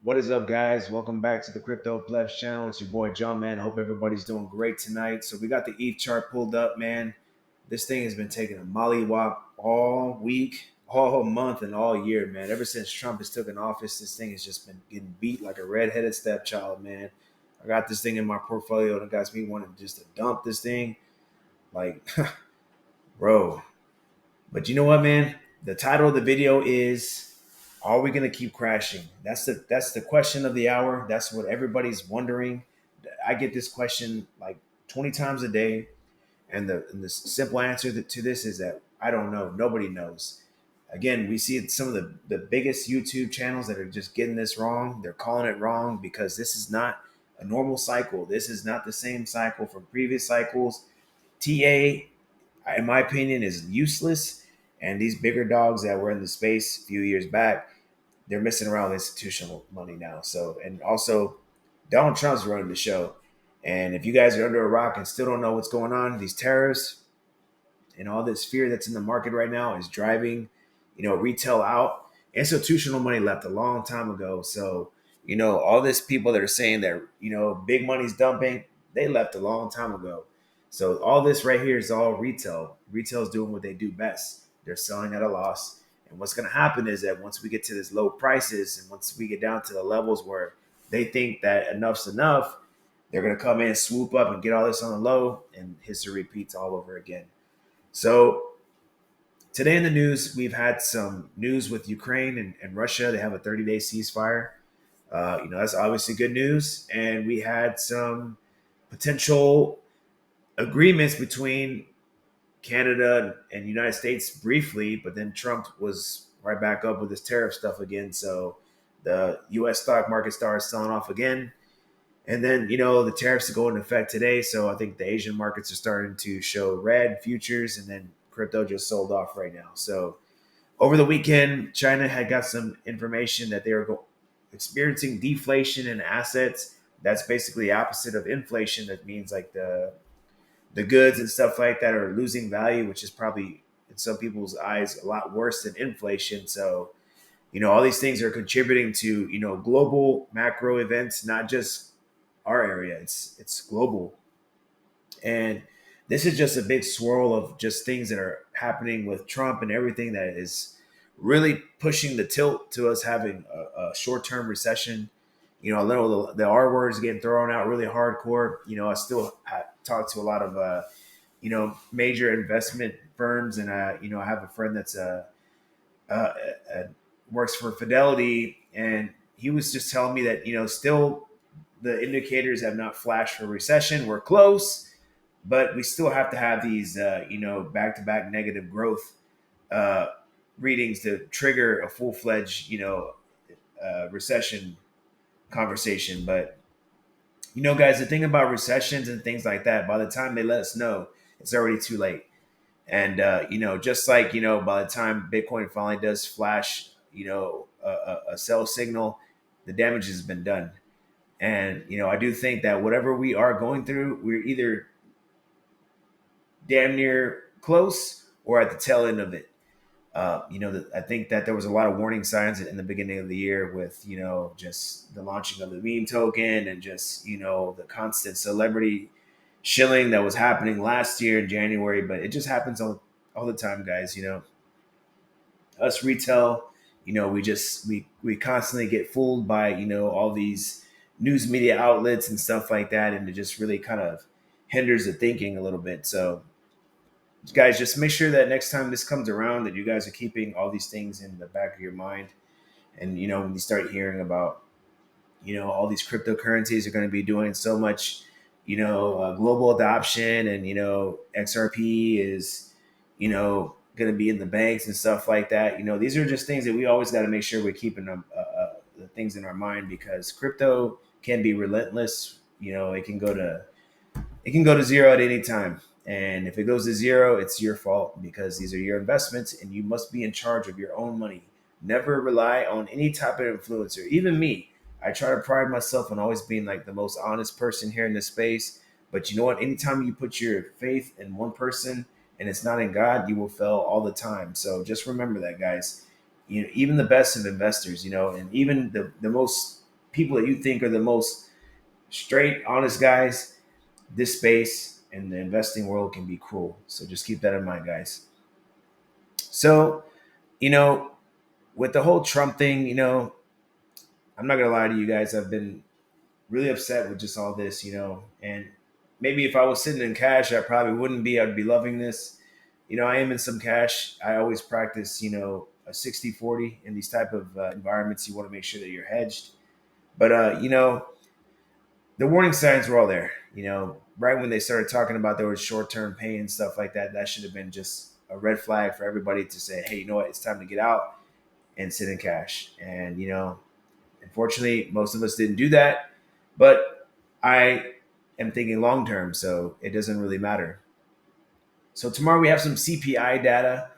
What is up, guys? Welcome back to the Crypto Plebz channel. It's your boy John, man. Hope everybody's doing great tonight. So we got the ETH chart pulled up, man. This thing has been taking a mollywop all week, all month, and all year, man. Ever since Trump has taken office, this thing has just been getting beat like a redheaded stepchild, man. I got this thing in my portfolio, and it got me wanting just to dump this thing, like, bro. But you know what, man? The title of the video is "Are we gonna keep crashing?" That's the question of the hour. That's what everybody's wondering. I get this question like 20 times a day, and the simple answer to this is that I don't know. Nobody knows. Again, we see some of the biggest YouTube channels that are just getting this wrong. They're calling it wrong because this is not a normal cycle. This is not the same cycle from previous cycles. TA, in my opinion, is useless. And these bigger dogs that were in the space a few years back, they're messing around with institutional money now. So, and also, Donald Trump's running the show. And if you guys are under a rock and still don't know what's going on, these tariffs and all this fear that's in the market right now is driving, retail out. Institutional money left a long time ago. So, all these people that are saying that, big money's dumping, they left a long time ago. So all this right here is all retail. Retail's doing what they do best. They're selling at a loss. And what's going to happen is that once we get to this low prices and once we get down to the levels where they think that enough's enough, they're going to come in, swoop up, and get all this on the low, and history repeats all over again. So today in the news, we've had some news with Ukraine and Russia. They have a 30-day ceasefire. That's obviously good news. And we had some potential agreements between Canada and United States briefly, but then Trump was right back up with his tariff stuff again. So the U.S. stock market started selling off again. And then, the tariffs go into effect today. So I think the Asian markets are starting to show red futures, and then crypto just sold off right now. So over the weekend, China had got some information that they were experiencing deflation in assets. That's basically the opposite of inflation. That means like the goods and stuff like that are losing value, which is probably in some people's eyes a lot worse than inflation. So, all these things are contributing to, global macro events, not just our area. It's global. And this is just a big swirl of just things that are happening with Trump and everything that is really pushing the tilt to us having a short-term recession. I know the R word is getting thrown out really hardcore. I still talk to a lot of, major investment firms. And, I have a friend that's works for Fidelity. And he was just telling me that, still the indicators have not flashed for recession. We're close, but we still have to have these, back-to-back negative growth uh, readings to trigger a full-fledged, recession conversation. But guys, the thing about recessions and things like that, by the time they let us know, it's already too late. And just like by the time Bitcoin finally does flash, a sell signal, the damage has been done. And I do think that whatever we are going through, we're either damn near close or at the tail end of it. I think that there was a lot of warning signs in the beginning of the year with, just the launching of the meme token and just, the constant celebrity shilling that was happening last year in January. But it just happens all the time, guys. Us retail, we constantly get fooled by, all these news media outlets and stuff like that. And it just really kind of hinders the thinking a little bit. So, guys, just make sure that next time this comes around that you guys are keeping all these things in the back of your mind. And when you start hearing about all these cryptocurrencies are going to be doing so much global adoption, and XRP is going to be in the banks and stuff like that. These are just things that we always got to make sure we're keeping them the things in our mind, because crypto can be relentless. It can go to zero at any time. And if it goes to zero, it's your fault, because these are your investments and you must be in charge of your own money. Never rely on any type of influencer. Even me, I try to pride myself on always being like the most honest person here in this space. But you know what? Anytime you put your faith in one person and it's not in God, you will fail all the time. So just remember that, guys. Even the best of investors, and even the most people that you think are the most straight, honest guys, this space and the investing world can be cruel. So just keep that in mind, guys. So, you know, with the whole Trump thing, I'm not gonna lie to you guys. I've been really upset with just all this, and maybe if I was sitting in cash, I probably wouldn't be. I'd be loving this. I am in some cash. I always practice, a 60-40 in these type of environments. You want to make sure that you're hedged. But, the warning signs were all there. Right when they started talking about there was short-term pain and stuff like that, that should have been just a red flag for everybody to say, hey, you know what? It's time to get out and sit in cash. And, unfortunately, most of us didn't do that. But I am thinking long term, so it doesn't really matter. So tomorrow we have some CPI data,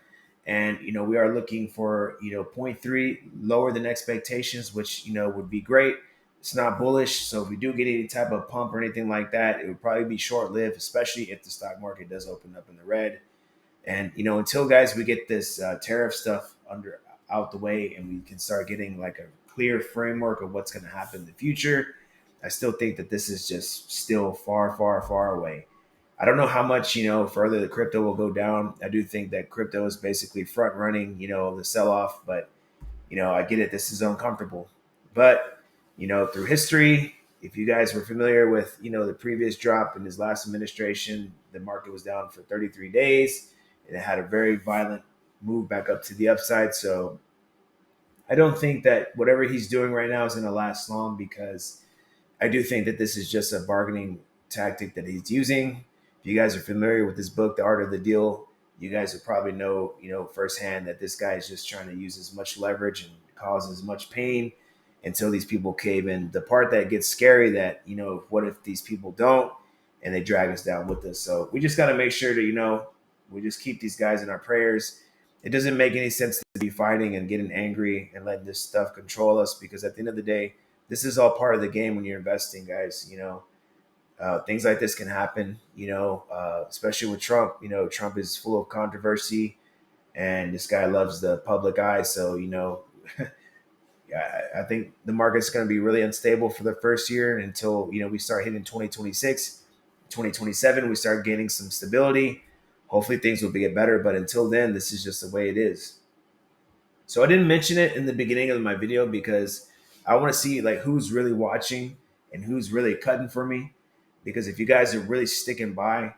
and we are looking for zero point 0.3 lower than expectations, which would be great. It's not bullish, so if we do get any type of pump or anything like that, it would probably be short lived, especially if the stock market does open up in the red. And until guys we get this tariff stuff under out the way and we can start getting like a clear framework of what's going to happen in the future, I still think that this is just still far, far, far away. I don't know how much further the crypto will go down. I do think that crypto is basically front running the sell off, but I get it. This is uncomfortable, but through history, if you guys were familiar with the previous drop in his last administration, the market was down for 33 days and it had a very violent move back up to the upside. So I don't think that whatever he's doing right now is going to last long, because I do think that this is just a bargaining tactic that he's using. If you guys are familiar with this book, The Art of the Deal, you guys would probably know, firsthand that this guy is just trying to use as much leverage and cause as much pain until these people cave in. The part that gets scary that, what if these people don't and they drag us down with us? So we just got to make sure that, we just keep these guys in our prayers. It doesn't make any sense to be fighting and getting angry and letting this stuff control us, because at the end of the day, this is all part of the game when you're investing, guys. Things like this can happen, especially with Trump. Trump is full of controversy and this guy loves the public eye. So, yeah, I think the market's going to be really unstable for the first year until, we start hitting 2026, 2027, we start gaining some stability. Hopefully things will get better. But until then, this is just the way it is. So I didn't mention it in the beginning of my video because I want to see like who's really watching and who's really cutting for me. Because if you guys are really sticking by,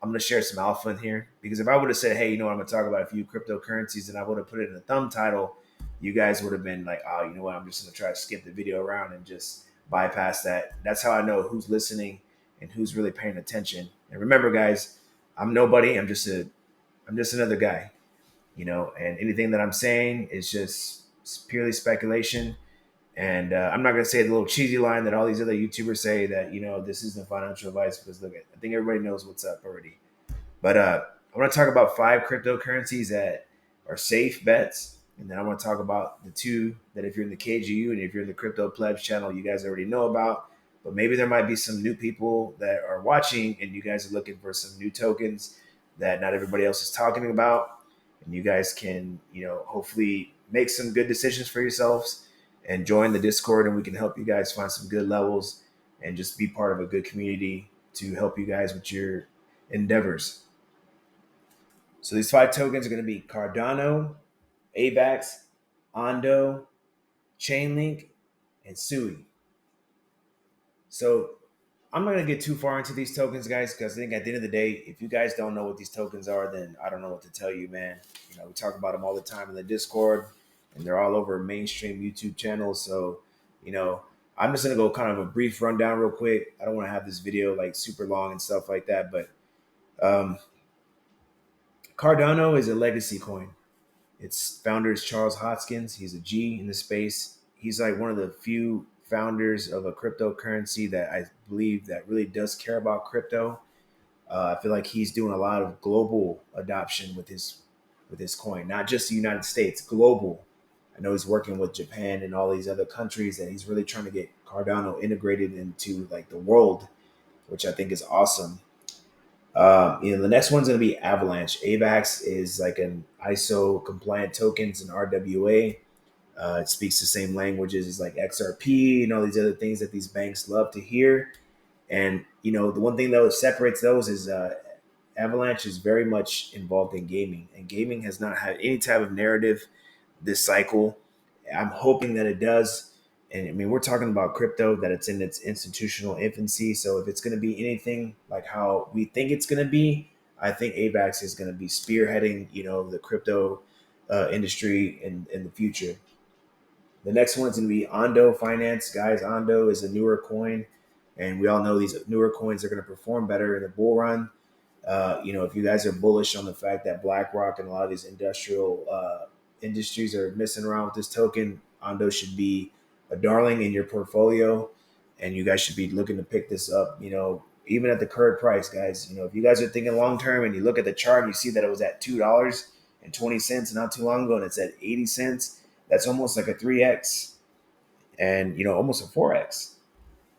I'm going to share some alpha in here. Because if I would have said, hey, I'm going to talk about a few cryptocurrencies and I would have put it in the thumb title, you guys would have been like, oh, you know what? I'm just going to try to skip the video around and just bypass that. That's how I know who's listening and who's really paying attention. And remember, guys, I'm nobody. I'm just another guy, and anything that I'm saying is just purely speculation. And I'm not going to say the little cheesy line that all these other YouTubers say that, this isn't financial advice, because look, I think everybody knows what's up already. But I want to talk about 5 cryptocurrencies that are safe bets. And then I want to talk about the 2 that if you're in the KGU and if you're in the Crypto Plebz channel, you guys already know about. But maybe there might be some new people that are watching and you guys are looking for some new tokens that not everybody else is talking about. And you guys can, hopefully make some good decisions for yourselves and join the Discord, and we can help you guys find some good levels and just be part of a good community to help you guys with your endeavors. So these 5 tokens are going to be Cardano, AVAX, ONDO, Chainlink, and SUI. So I'm not going to get too far into these tokens, guys, because I think at the end of the day, if you guys don't know what these tokens are, then I don't know what to tell you, man. We talk about them all the time in the Discord, and they're all over mainstream YouTube channels. So, I'm just going to go kind of a brief rundown real quick. I don't want to have this video like super long and stuff like that, but Cardano is a legacy coin. Its founder is Charles Hoskins. He's a G in the space. He's like one of the few founders of a cryptocurrency that I believe that really does care about crypto. I feel like he's doing a lot of global adoption with his coin, not just the United States, global. I know he's working with Japan and all these other countries, and he's really trying to get Cardano integrated into like the world, which I think is awesome. The next one's going to be Avalanche. AVAX is like an ISO compliant tokens and RWA. It speaks the same languages as like XRP and all these other things that these banks love to hear. And the one thing that separates those is Avalanche is very much involved in gaming, and gaming has not had any type of narrative this cycle. I'm hoping that it does. And I mean, we're talking about crypto that it's in its institutional infancy. So if it's going to be anything like how we think it's going to be, I think AVAX is going to be spearheading, the crypto industry in the future. The next one's going to be ONDO Finance, guys. ONDO is a newer coin, and we all know these newer coins are going to perform better in the bull run. If you guys are bullish on the fact that BlackRock and a lot of these industrial industries are messing around with this token, Ondo should be a darling in your portfolio, and you guys should be looking to pick this up. Even at the current price, guys. If you guys are thinking long term and you look at the chart and you see that it was at $2.20 not too long ago, and it's at 80 cents. That's almost like a 3x, and almost a 4x.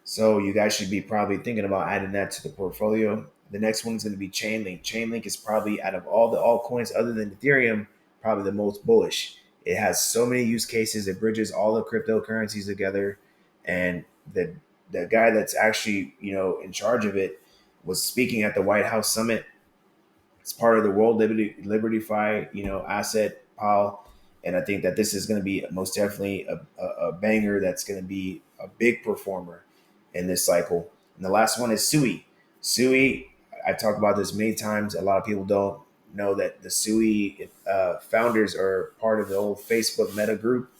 So you guys should be probably thinking about adding that to the portfolio. The next one is going to be Chainlink. Chainlink is probably out of all the altcoins other than Ethereum, probably the most bullish. It has so many use cases. It bridges all the cryptocurrencies together, and the guy that's actually in charge of it was speaking at the White House summit. It's part of the World Liberty asset pile, and I think that this is going to be most definitely a banger. That's going to be a big performer in this cycle. And the last one is Sui. Sui, I've talked about this many times. A lot of people don't know that the Sui founders are part of the old Facebook Meta group,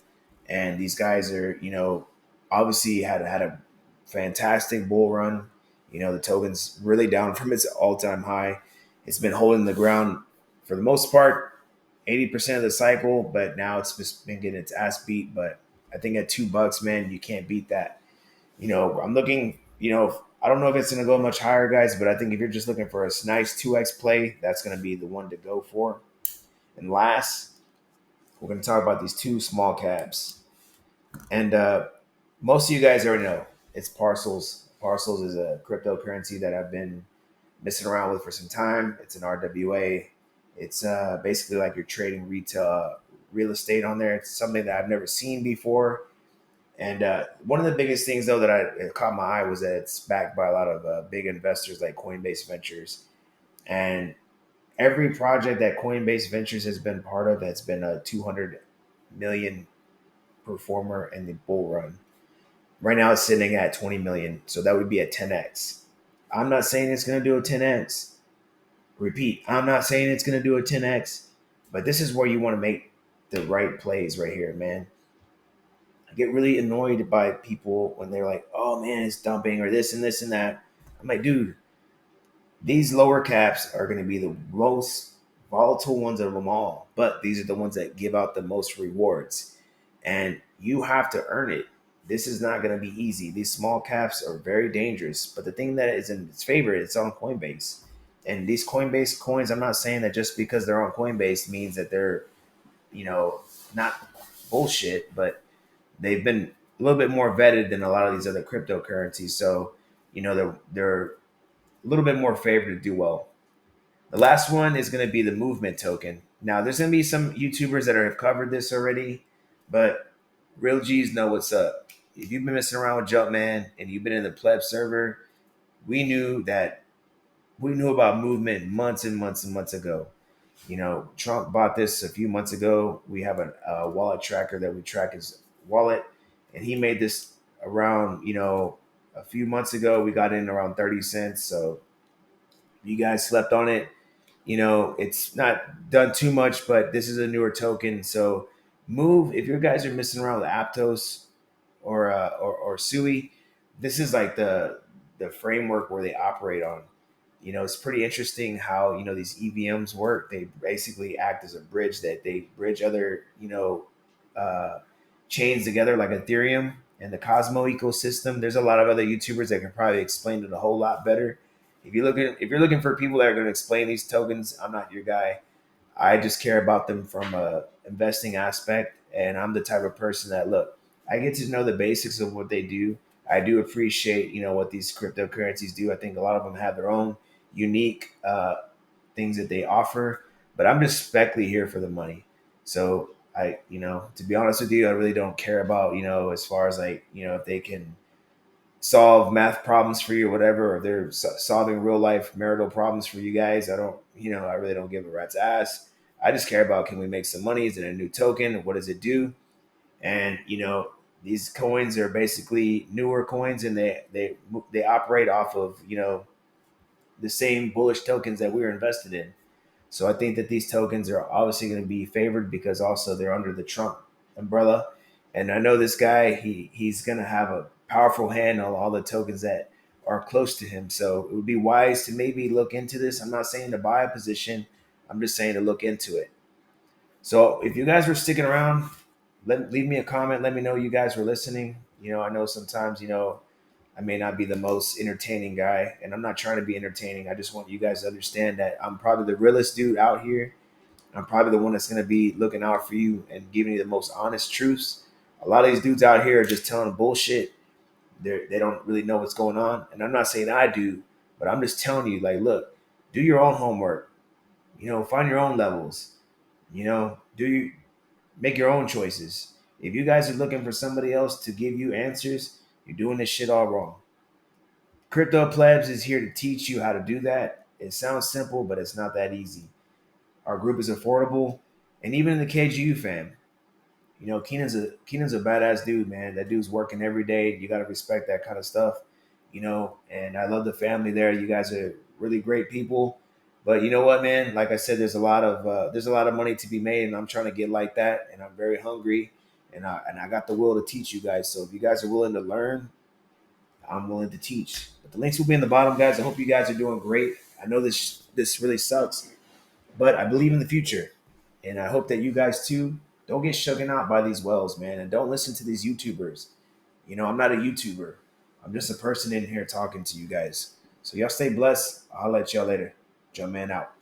and these guys are, obviously had a fantastic bull run. The token's really down from its all-time high. It's been holding the ground for the most part, 80% of the cycle, but now it's just been getting its ass beat. But I think at $2, man, you can't beat that. I'm looking, I don't know if it's going to go much higher, guys, but I think if you're just looking for a nice 2x play, that's going to be the one to go for. And last, we're going to talk about these two small caps. And most of you guys already know it's Parcels. Parcels is a cryptocurrency that I've been messing around with for some time. It's an RWA. It's basically like you're trading retail real estate on there. It's something that I've never seen before. And one of the biggest things, though, that it caught my eye was that it's backed by a lot of big investors like Coinbase Ventures. And every project that Coinbase Ventures has been part of has been a 200 million performer in the bull run. Right now, it's sitting at 20 million. So that would be a 10x. I'm not saying it's going to do a 10x. Repeat, I'm not saying it's going to do a 10x, but this is where you want to make the right plays right here, man. I get really annoyed by people when they're like, oh man, it's dumping or this and this and that. I'm like, dude, these lower caps are going to be the most volatile ones of them all, but these are the ones that give out the most rewards. And you have to earn it. This is not going to be easy. These small caps are very dangerous, but the thing that is in its favor, it's on Coinbase. And these Coinbase coins, I'm not saying that just because they're on Coinbase means that they're, not bullshit, but they've been a little bit more vetted than a lot of these other cryptocurrencies. So, they're a little bit more favored to do well. The last one is going to be the movement token. Now, there's going to be some YouTubers that have covered this already, but real G's know what's up. If you've been messing around with Jumpman and you've been in the Plebz server, we knew about movement months and months and months ago. Trump bought this a few months ago. We have a wallet tracker that we track his wallet, and he made this around, a few months ago. We got in around 30 cents. So you guys slept on it. It's not done too much, but this is a newer token. So move, if your guys are messing around with Aptos or Sui, this is like the framework where they operate on. It's pretty interesting how these EVMs work. They basically act as a bridge that they bridge other uh, chains together, like Ethereum and the Cosmo ecosystem. There's a lot of other YouTubers that can probably explain it a whole lot better. If you're looking for people that are going to explain these tokens, I'm not your guy. I just care about them from a investing aspect, and I'm the type of person that look. I get to know the basics of what they do. I do appreciate what these cryptocurrencies do. I think a lot of them have their own unique things that they offer, but I'm just strictly here for the money. So To be honest with you, I really don't care about, as far as like, if they can solve math problems for you or whatever, or they're solving real life marital problems for you guys. I don't, I really don't give a rat's ass. I just care about, can we make some money? Is it a new token? What does it do? And these coins are basically newer coins, and they operate off of the same bullish tokens that we were invested in. So I think that these tokens are obviously going to be favored because also they're under the Trump umbrella. And I know this guy, he's going to have a powerful hand on all the tokens that are close to him. So it would be wise to maybe look into this. I'm not saying to buy a position. I'm just saying to look into it. So if you guys were sticking around, leave me a comment. Let me know you guys were listening. I know sometimes, I may not be the most entertaining guy, and I'm not trying to be entertaining. I just want you guys to understand that I'm probably the realest dude out here. I'm probably the one that's going to be looking out for you and giving you the most honest truths. A lot of these dudes out here are just telling bullshit. They don't really know what's going on, and I'm not saying I do, but I'm just telling you, like, look, do your own homework. Find your own levels. Do you make your own choices. If you guys are looking for somebody else to give you answers, you're doing this shit all wrong. Crypto Plebs is here to teach you how to do that. It sounds simple, but it's not that easy. Our group is affordable, and even in the KGU fam, Keenan's a badass dude, man. That dude's working every day. You got to respect that kind of stuff, And I love the family there. You guys are really great people. But you know what, man? Like I said, there's a lot of money to be made, and I'm trying to get like that. And I'm very hungry, and I got the will to teach you guys. So if you guys are willing to learn, I'm willing to teach. But the links will be in the bottom, guys. I hope you guys are doing great. I know this really sucks, but I believe in the future, and I hope that you guys too don't get shaken out by these wells, man, and don't listen to these YouTubers. I'm not a YouTuber. I'm just a person in here talking to you guys. So y'all stay blessed. I'll let y'all later. Jump man out.